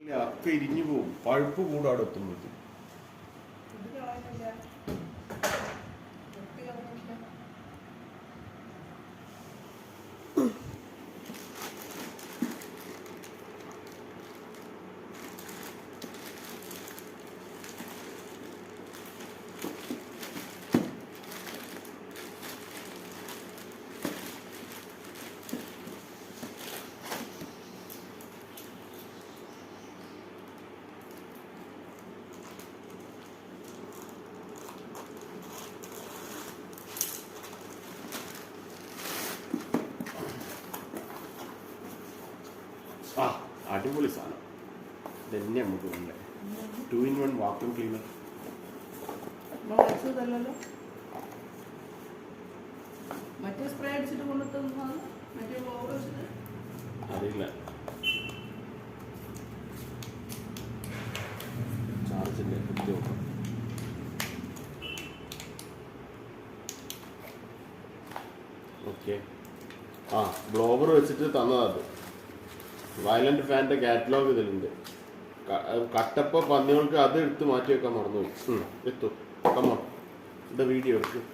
ഒക്കെ ഇരിഞ്ഞു പോകും, പഴുപ്പ് കൂടെ അവിടെ എത്തുമ്പോഴത്തേക്കും. ആ അടിപൊളി സാധനം ഇതന്നെ നമുക്ക് വേണ്ടേ. 2-in-1 vacuum cleaner. അറിയില്ല, ചാർജിന്റെ കൃത്യം. ഓക്കെ, ആ ബ്ലോവർ വെച്ചിട്ട് തന്നതാണ്. വയലന്റ് ഫാൻ്റെ കാറ്റലോഗ് ഇതിലുണ്ട്. കട്ടപ്പ പന്നികൾക്ക് അത് എടുത്ത് മാറ്റി വെക്കാൻ മറന്നുപോയി. എത്തും കമ്മോ, ഇത് വീഡിയോ എടുക്കും.